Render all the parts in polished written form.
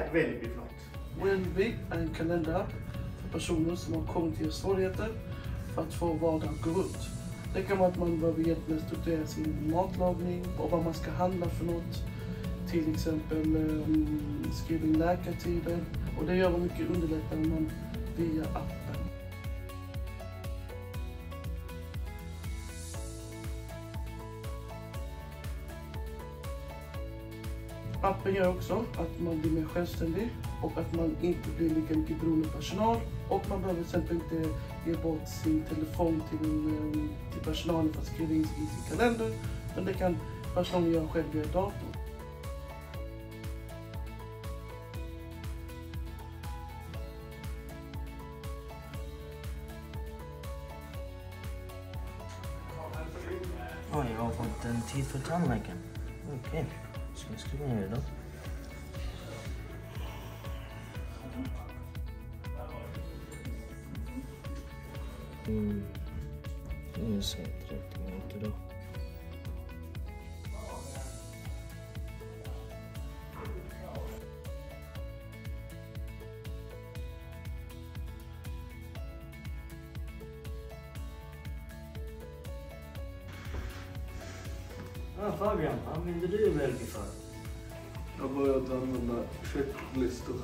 är Wellby för något? Wellby är en kalenderapp för personer som har kognitiva svårigheter för att få vardagen att gå runt. Det kan vara att man behöver hjälp med att strukturera sin matlagning och vad man ska handla för något. Till exempel skriva in läkartider. Och det gör man mycket underlättare man via appen. Appen gör också att man blir mer självständig och att man inte blir lika mycket beroende av personal. Och man behöver till exempel inte ge bort sin telefon till personalen för att skriva in i sin kalender. Men det kan personalen göra själv via datorn. Oj, jag har fått en tid för tandläkaren. Okej, ska jag skriva ner det då? Nu ser jag 30 minuter då. Ja, Fabian, använder du Wellby för? Jag har börjat använda checklistor.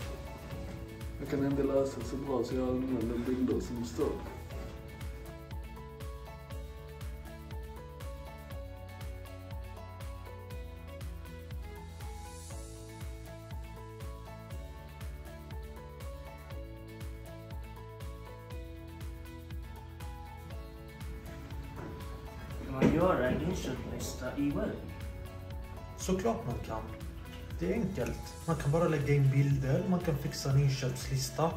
Jag kan inte läsa så bra så jag använder bilder som stöd. Kan man göra en inköpslista i Wellby? Såklart man kan. Det är enkelt. Man kan bara lägga in bilder, man kan fixa en inköpslista.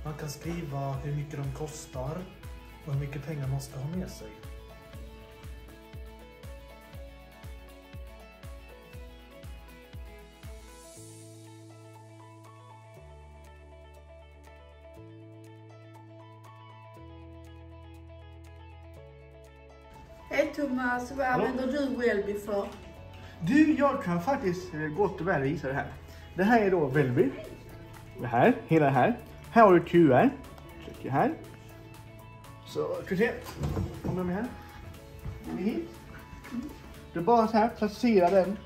Man kan skriva hur mycket de kostar och hur mycket pengar man ska ha med sig. Hej Thomas, vad använder du Wellby för? Du, jag kan faktiskt gott och väl visa det här. Det här är då Wellby. Det här, hela det här. Här har du QR. Trycker här. Så, ska vi se. Kommer med här. Kommer hit. Du bara så här, placera den.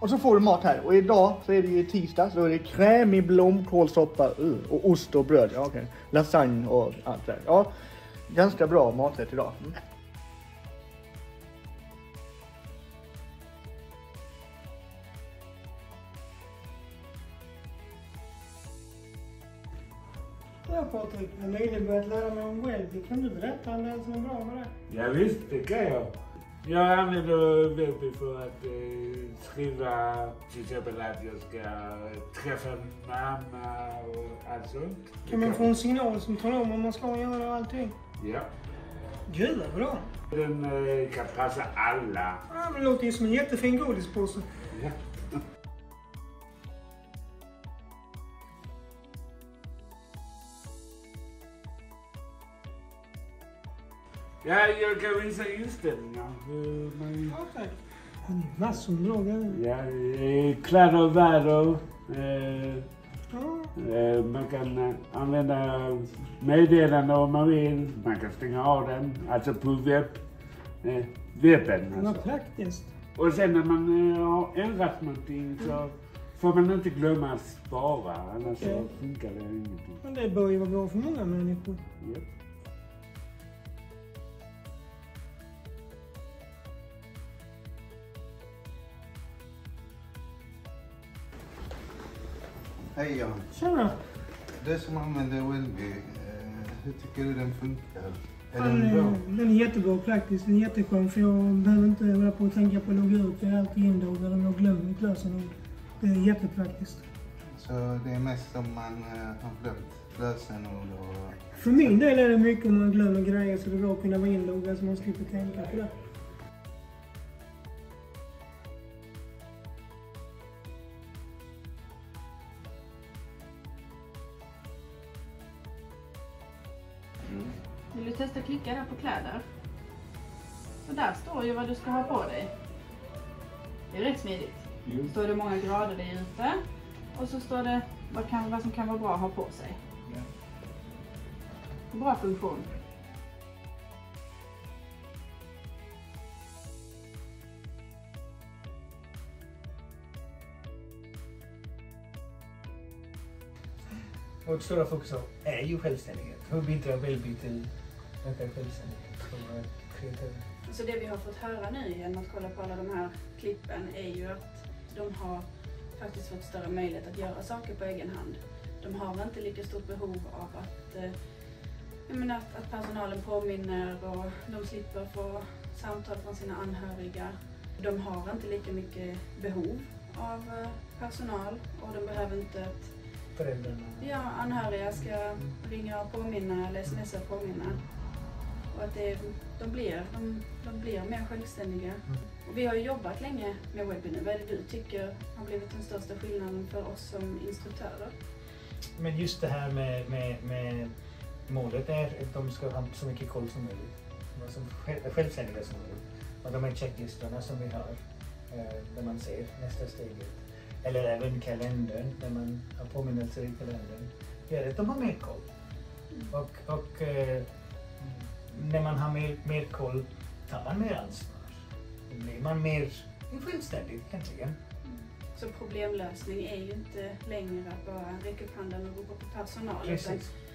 Och så får du mat här. Och idag så är det ju tisdag. Så är det krämig blomkålsoppa och ost och bröd. Ja, okej. Lasagne och allt det där. Ja, ganska bra maträtt idag. Ja, Patrik, jag har nyligen börjat lära mig om Wellby. Kan du berätta om det som är bra med det? Ja, visst, det kan jag. Jag använder Wellby för att skriva till exempel att jag ska träffa mamma och allt sånt. Kan man få en signal som talar om vad man ska göra och allting? Ja. Gud, vad bra. Den kan passa alla. Ja, men det låter ju som en jättefin godispåse. Ja. Ja, jag kan visa inställningar. Ja, tack. Massor med bra grejer. Ja, kläder och väder. Ja. Man kan använda meddelanden om man vill. Man kan stänga av den, alltså på webben. Vad Alltså. praktiskt. Och sen när man har ändrat någonting så får man inte glömma att spara, annars så funkar det ingenting. Men det bör ju vara bra för många människor. Yep. Hej Jan. Tjena. Du som använder Wellby, hur tycker du den funkar? Är den bra? Den är jättebra och praktisk. Den är jätteskön för jag behöver inte hålla på och tänka på att logga ut. Jag är alltid inloggad om jag glömmer mitt lösenord. Det är jättepraktiskt. Så det är mest om man har glömt lösenord och... För min del är det mycket om man glömmer grejer så det är bra att kunna vara inloggad så man slipper tänka på det. Vill du testa klicka där på kläder? Så där står ju vad du ska ha på dig. Det är rätt smidigt. Det står det hur många grader det är ute. Och så står det vad som kan vara bra att ha på sig. Ja. Bra funktion. Vårt stora fokus är ju självständighet. Hur bidrar Wellbe till ökad självständighet för kreatörer? Så det vi har fått höra nu genom att kolla på alla de här klippen är ju att de har faktiskt fått större möjlighet att göra saker på egen hand. De har inte lika stort behov av att personalen påminner och de slipper få samtal från sina anhöriga. De har inte lika mycket behov av personal och de behöver inte att anhöriga ska ringa och påminna eller smsa och påminna. Och att de blir mer självständiga. Och vi har ju jobbat länge med Wellbe nu. Vad är det du tycker har blivit den största skillnaden för oss som instruktörer? Men just det här med målet är att de ska ha så mycket koll som möjligt. Så självständiga som möjligt. Och de här checklistorna som vi har, där man ser nästa steget. Eller även kalendern, där man har påminnelser i kalendern. Gör att de har mer koll. Och när man har mer koll tar man mer ansvar. Då blir man mer självständig egentligen. Så problemlösning är ju inte längre att bara räcka upp handen och gå på personal.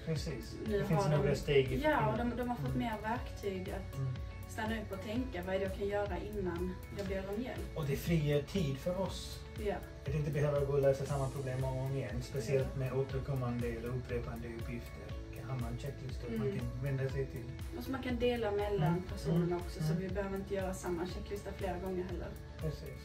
Precis. Det finns några steg. Ja, och de har fått mer verktyg att stanna upp och tänka vad är det jag kan göra innan jag ber om hjälp. Och det frigör tid för oss. Ja. Att inte behöva gå och lösa samma problem om igen. Speciellt med återkommande eller upprepande uppgifter. Har man checklistor man kan vända sig till. Och så man kan dela mellan personerna också så vi behöver inte göra samma checklista flera gånger heller. Precis.